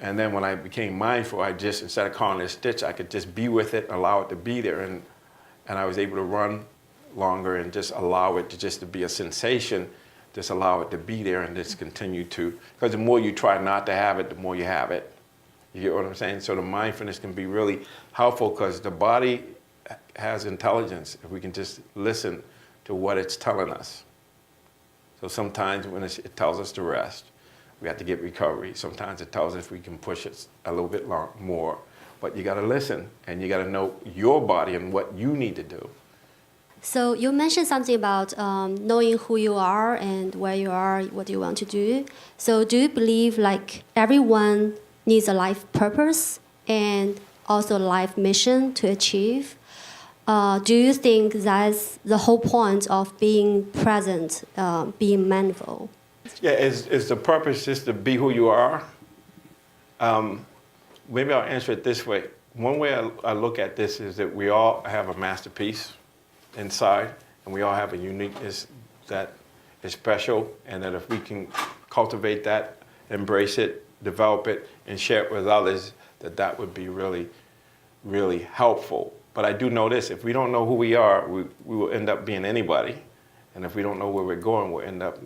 And then when I became mindful, I just, instead of calling it a stitch, I could just be with it, allow it to be there. And I was able to run longer and just allow it to be a sensation, just allow it to be there and just continue to. Because the more you try not to have it, the more you have it. You get what I'm saying? So the mindfulness can be really helpful because the body has intelligence if we can just listen to what it's telling us. So sometimes when it tells us to rest, we have to get recovery. Sometimes it tells us we can push it a little bit more. But you got to listen, and you got to know your body and what you need to do. So you mentioned something about knowing who you are and where you are, what you want to do. So do you believe like everyone needs a life purpose and also a life mission to achieve? Do you think that's the whole point of being present, being mindful? Yeah, is the purpose just to be who you are? Maybe I'll answer it this way. One way I look at this is that we all have a masterpiece inside, and we all have a uniqueness that is special, and that if we can cultivate that, embrace it, develop it, and share it with others, that would be really, really helpful. But I do know this, if we don't know who we are, we will end up being anybody. And if we don't know where we're going, we'll end up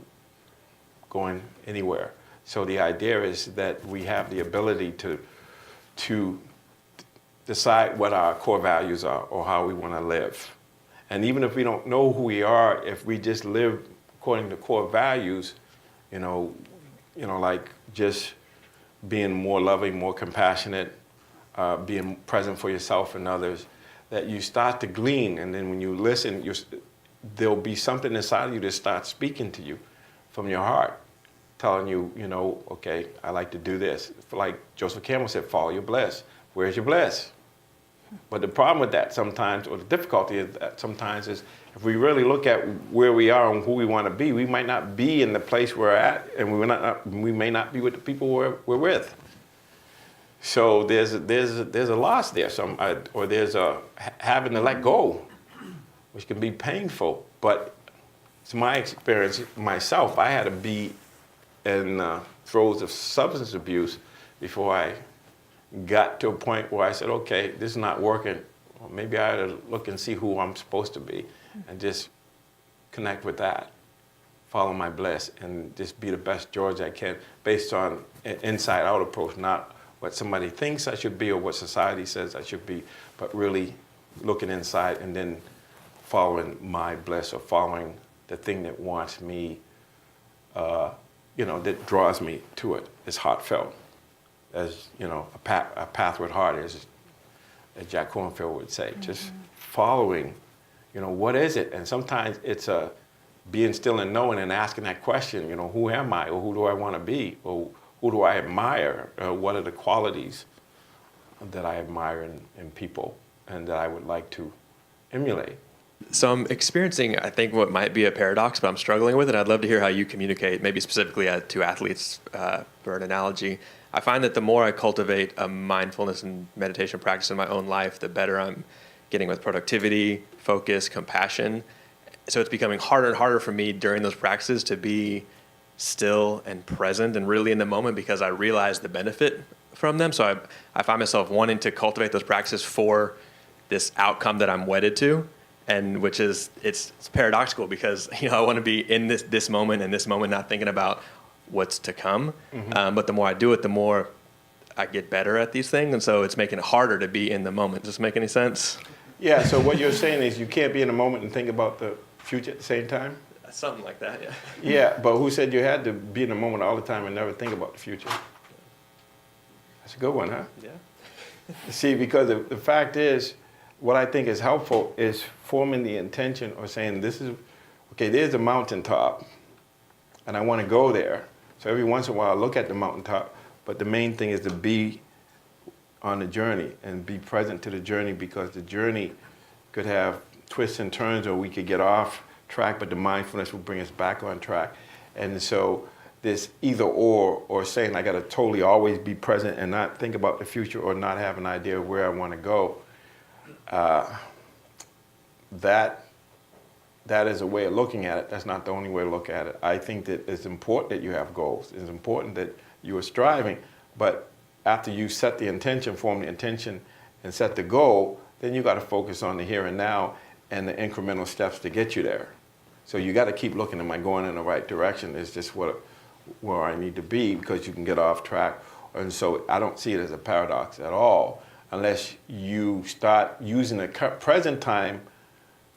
going anywhere. So the idea is that we have the ability to decide what our core values are or how we want to live. And even if we don't know who we are, if we just live according to core values, like just being more loving, more compassionate, being present for yourself and others, that you start to glean. And then when you listen, there'll be something inside of you that starts speaking to you from your heart, telling you, okay, I like to do this. Like Joseph Campbell said, follow your bliss. Where's your bliss? But the problem with that sometimes, or the difficulty is that sometimes is, if we really look at where we are and who we want to be, we might not be in the place we're at, and we may not be with the people we're with. So there's a loss there, or there's a having to let go, which can be painful. But it's my experience myself. I had to be in throes of substance abuse before I got to a point where I said, okay, this is not working. Well, maybe I ought to look and see who I'm supposed to be and just connect with that, follow my bliss, and just be the best George I can based on an inside-out approach, not what somebody thinks I should be or what society says I should be, but really looking inside and then following my bliss or following the thing that wants me, that draws me to it. It's heartfelt. As a path with heart, as Jack Kornfield would say, just following, what is it? And sometimes it's being still and knowing and asking that question, who am I, or who do I want to be, or who do I admire? What are the qualities that I admire in people and that I would like to emulate? So I'm experiencing, I think, what might be a paradox, but I'm struggling with it. I'd love to hear how you communicate, maybe specifically to athletes, for an analogy. I find that the more I cultivate a mindfulness and meditation practice in my own life, the better I'm getting with productivity, focus, compassion. So it's becoming harder and harder for me during those practices to be still and present and really in the moment, because I realize the benefit from them. So I find myself wanting to cultivate those practices for this outcome that I'm wedded to, and which is, it's paradoxical, because I want to be in this moment and this moment, not thinking about what's to come. Mm-hmm. But the more I do it, the more I get better at these things. And so it's making it harder to be in the moment. Does this make any sense? Yeah, so what you're saying is you can't be in the moment and think about the future at the same time? Something like that, yeah. Yeah, but who said you had to be in the moment all the time and never think about the future? That's a good one, huh? Yeah. See, because the fact is, what I think is helpful is forming the intention or saying, there's a mountaintop, and I want to go there. So every once in a while, I look at the mountaintop, but the main thing is to be on the journey and be present to the journey, because the journey could have twists and turns, or we could get off track, but the mindfulness will bring us back on track. And so this either or saying I got to totally always be present and not think about the future or not have an idea of where I want to go, that is a way of looking at it. That's not the only way to look at it. I think that it's important that you have goals. It's important that you are striving. But after you set the intention, form the intention, and set the goal, then you got to focus on the here and now and the incremental steps to get you there. So you got to keep looking, am I going in the right direction? Is this where I need to be? Because you can get off track. And so I don't see it as a paradox at all, unless you start using the present time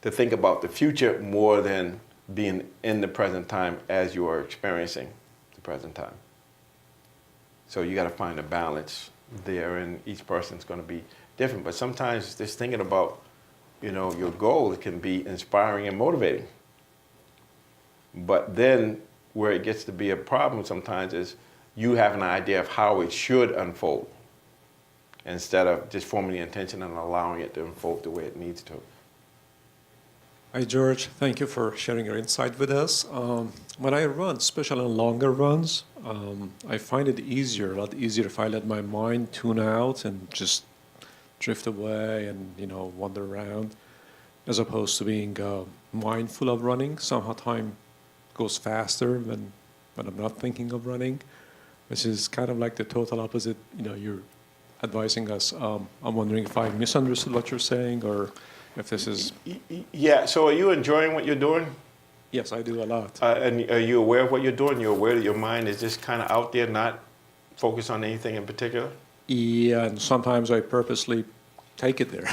to think about the future more than being in the present time as you are experiencing the present time. So you got to find a balance there, and each person's going to be different. But sometimes just thinking about, your goal, it can be inspiring and motivating. But then where it gets to be a problem sometimes is you have an idea of how it should unfold, instead of just forming the intention and allowing it to unfold the way it needs to. Hi, George. Thank you for sharing your insight with us. When I run, especially on longer runs, I find it a lot easier if I let my mind tune out and just drift away and, wander around, as opposed to being mindful of running. Somehow time goes faster when I'm not thinking of running, which is kind of like the total opposite. You're advising us. I'm wondering if I misunderstood what you're saying, or if this is. Yeah, so are you enjoying what you're doing? Yes, I do a lot. And are you aware of what you're doing? You're aware that your mind is just kind of out there, not focused on anything in particular? Yeah, and sometimes I purposely take it there.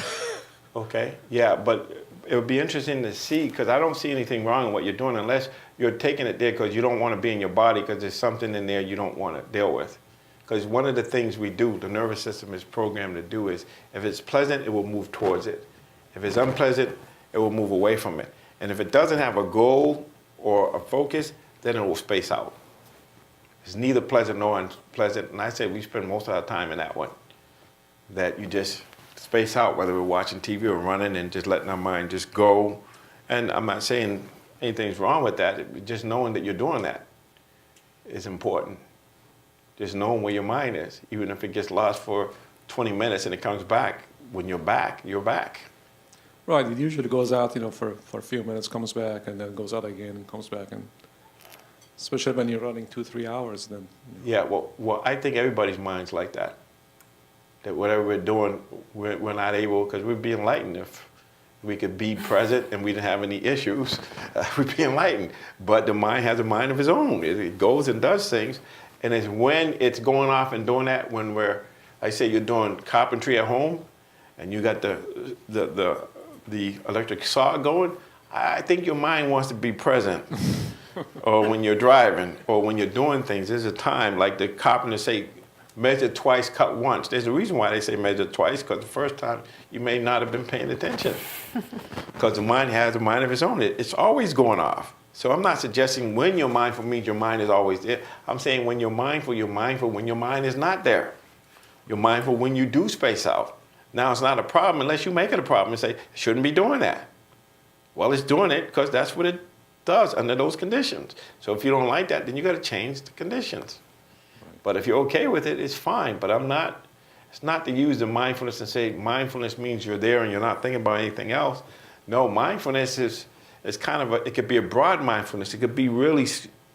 Okay, yeah, but it would be interesting to see, because I don't see anything wrong in what you're doing unless you're taking it there because you don't want to be in your body because there's something in there you don't want to deal with. Because one of the things we do, the nervous system is programmed to do, is if it's pleasant, it will move towards it. If it's unpleasant, it will move away from it. And if it doesn't have a goal or a focus, then it will space out. It's neither pleasant nor unpleasant. And I say we spend most of our time in that one. That you just space out, whether we're watching TV or running and just letting our mind just go. And I'm not saying anything's wrong with that. Just knowing that you're doing that is important. Just knowing where your mind is. Even if it gets lost for 20 minutes and it comes back, when you're back, you're back. Right, it usually goes out, for a few minutes, comes back, and then goes out again and comes back. And especially when you're running 2-3 hours, then. Yeah, well, I think everybody's mind's like that. That whatever we're doing, we're not able, because we'd be enlightened if we could be present and we didn't have any issues. We'd be enlightened. But the mind has a mind of its own. It goes and does things. And it's when it's going off and doing that, when I say you're doing carpentry at home, and you got the electric saw going, I think your mind wants to be present. Or when you're driving, or when you're doing things, there's a time, like the carpenters say, measure twice, cut once. There's a reason why they say measure twice, because the first time you may not have been paying attention. Because the mind has a mind of its own. It's always going off. So I'm not suggesting when you're mindful means your mind is always there. I'm saying when you're mindful when your mind is not there. You're mindful when you do space out. Now, it's not a problem unless you make it a problem and say, it shouldn't be doing that. Well, it's doing it because that's what it does under those conditions. So if you don't like that, then you got to change the conditions. But if you're okay with it, it's fine. But it's not to use the mindfulness and say mindfulness means you're there and you're not thinking about anything else. No, mindfulness is kind of it could be a broad mindfulness. It could be really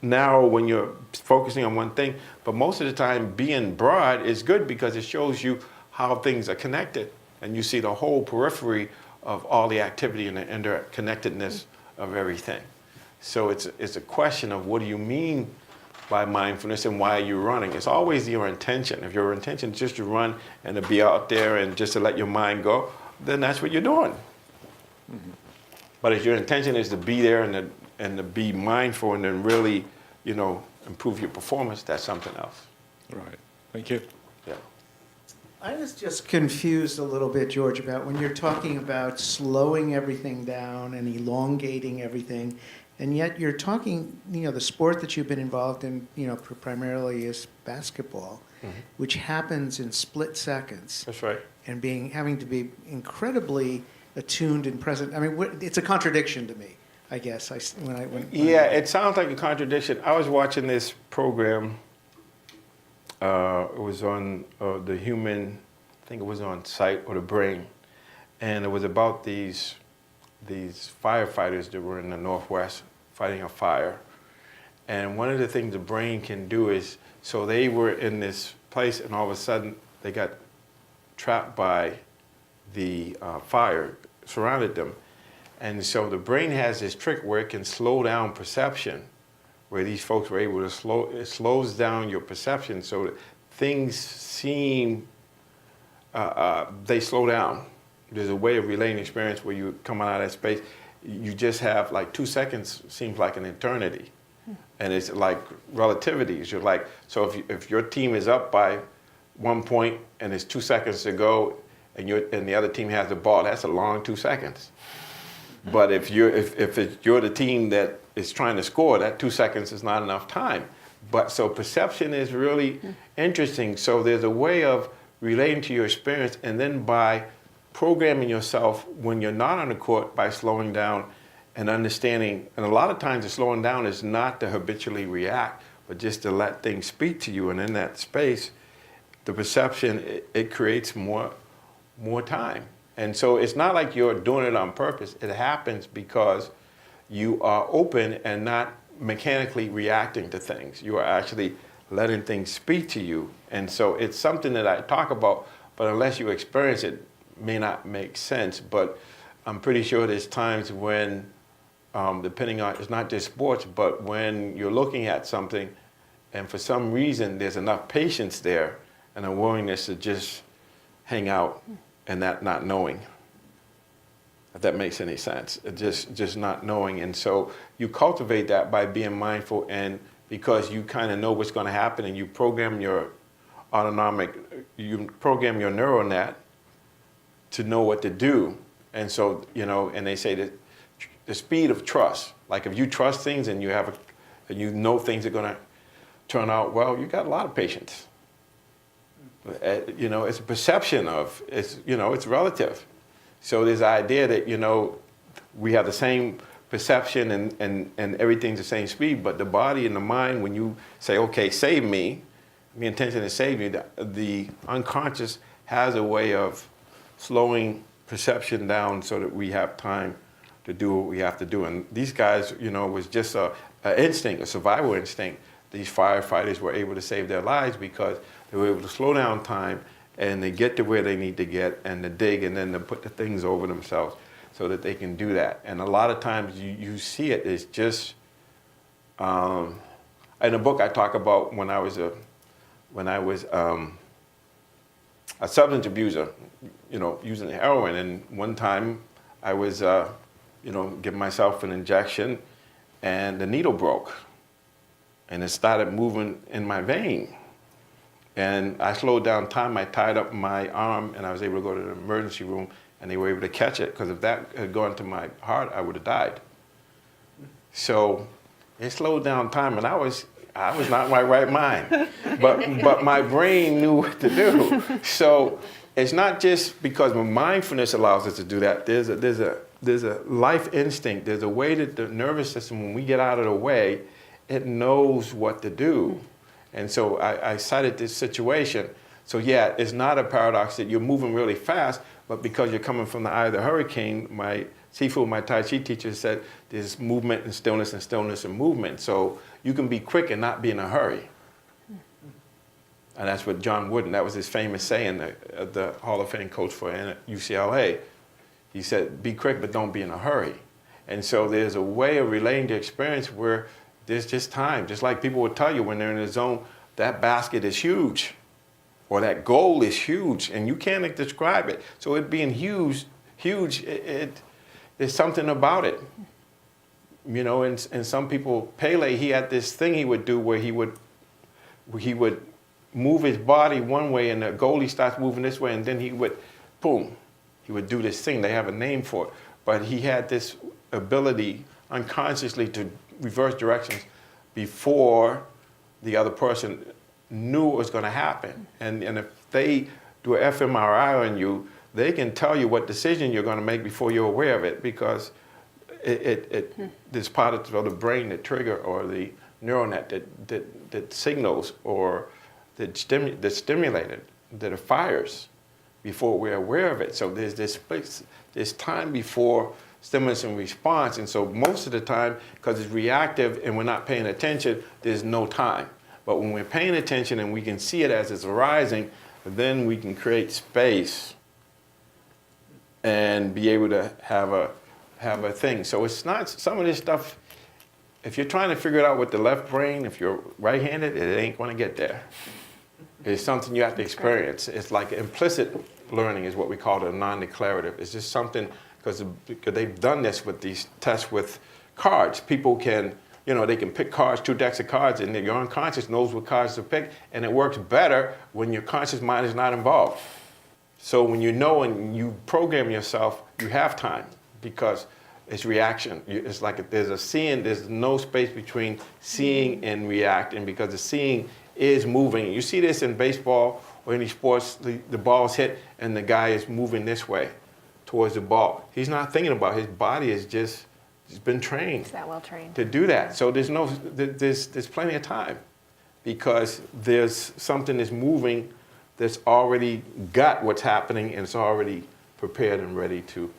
narrow when you're focusing on one thing. But most of the time, being broad is good because it shows you how things are connected. And you see the whole periphery of all the activity and the interconnectedness of everything. So it's a question of what do you mean by mindfulness and why are you running? It's always your intention. If your intention is just to run and to be out there and just to let your mind go, then that's what you're doing. Mm-hmm. But if your intention is to be there and to be mindful and then really, improve your performance, that's something else. Right. Thank you. Yeah. I was just confused a little bit, George, about when you're talking about slowing everything down and elongating everything, and yet you're talking, the sport that you've been involved in, primarily is basketball, mm-hmm. which happens in split seconds. That's right. And having to be incredibly attuned and present. I mean, it's a contradiction to me, I guess. It sounds like a contradiction. I was watching this program. It was on the human, I think it was on sight or the brain, and it was about these firefighters that were in the Northwest fighting a fire. And one of the things the brain can do is, so they were in this place and all of a sudden they got trapped by the fire, surrounded them. And so the brain has this trick where it can slow down perception, where these folks were able to it slows down your perception so that things seem, they slow down. There's a way of relaying experience where you come out of that space, you just have like 2 seconds seems like an eternity. And it's like relativities. You're like, so if your team is up by 1 point and it's 2 seconds to go and the other team has the ball, that's a long 2 seconds. But if you're the team that is trying to score, that 2 seconds is not enough time. But so perception is really interesting. So there's a way of relating to your experience, and then by programming yourself when you're not on the court by slowing down and understanding. And a lot of times the slowing down is not to habitually react, but just to let things speak to you. And in that space, the perception, it creates more time. And so it's not like you're doing it on purpose. It happens because you are open and not mechanically reacting to things. You are actually letting things speak to you. And so it's something that I talk about, but unless you experience it, may not make sense. But I'm pretty sure there's times when, depending on, it's not just sports, but when you're looking at something and for some reason there's enough patience there and a willingness to just hang out and that not knowing, if that makes any sense, just not knowing. And so you cultivate that by being mindful, and because you kind of know what's going to happen and you program your you program your neural net to know what to do. And so, you know, and they say that the speed of trust, like if you trust things and you know things are going to turn out well, you got a lot of patience. You know, it's a perception of, it's relative. So there's the idea that, you know, we have the same perception and everything's the same speed, but the body and the mind, when you say, okay, save me, the intention is save you, the unconscious has a way of slowing perception down so that we have time to do what we have to do. And these guys, you know, it was just a instinct, a survival instinct. These firefighters were able to save their lives because they were able to slow down time and they get to where they need to get and to dig and then to put the things over themselves so that they can do that. And a lot of times you see it, it's just, in a book I talk about when I was a substance abuser, you know, using heroin. And one time I was, giving myself an injection and the needle broke and it started moving in my vein. And I slowed down time, I tied up my arm and I was able to go to the emergency room and they were able to catch it, because if that had gone to my heart, I would have died. So it slowed down time and I was not in my right mind, but my brain knew what to do. So it's not just because mindfulness allows us to do that. There's a life instinct. There's a way that the nervous system, when we get out of the way, it knows what to do. And so I cited this situation. So yeah, it's not a paradox that you're moving really fast, but because you're coming from the eye of the hurricane, my Tai Chi teacher said there's movement and stillness and movement. So you can be quick and not be in a hurry. And that's what John Wooden, that was his famous saying, the Hall of Fame coach for UCLA. He said, be quick, but don't be in a hurry. And so there's a way of relaying the experience where there's just time. Just like people would tell you when they're in the zone, that basket is huge, or that goal is huge, and you can't describe it. So it being huge, there's something about it. You know, and some people, Pele, he had this thing he would do where he would move his body one way and the goalie starts moving this way, and then he would, boom, he would do this thing. They have a name for it. But he had this ability unconsciously to reverse directions before the other person knew what was going to happen. And if they do an fMRI on you, they can tell you what decision you're going to make before you're aware of it, because there's part of the brain that trigger, or the neural net that signals, or that's stimulated, that it fires before we're aware of it. So there's this place, there's time before stimulus and response. And so most of the time, because it's reactive and we're not paying attention, there's no time. But when we're paying attention and we can see it as it's arising, then we can create space and be able to have a thing. So it's not, some of this stuff, if you're trying to figure it out with the left brain, if you're right-handed, it ain't going to get there. It's something you have to experience. It's like implicit learning is what we call it, a non-declarative. It's just something, because they've done this with these tests with cards. People can, they can pick cards, 2 decks of cards, and your unconscious knows what cards to pick, and it works better when your conscious mind is not involved. So when you know and you program yourself, you have time, because it's reaction. It's like there's a seeing, there's no space between seeing and reacting, because the seeing is moving. You see this in baseball or any sports, the ball's hit and the guy is moving this way towards the ball. He's not thinking about it. His body is just, he's been trained. Is that well trained? To do that. So there's plenty of time, because there's something that's moving that's already got what's happening and it's already prepared and ready to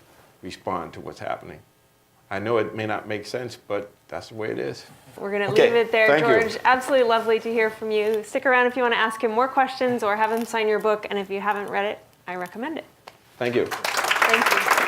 respond to what's happening. I know it may not make sense, but that's the way it is. We're going to Okay, leave it there, thank you. George. Absolutely lovely to hear from you. Stick around if you want to ask him more questions or have him sign your book. And if you haven't read it, I recommend it. Thank you. Thank you.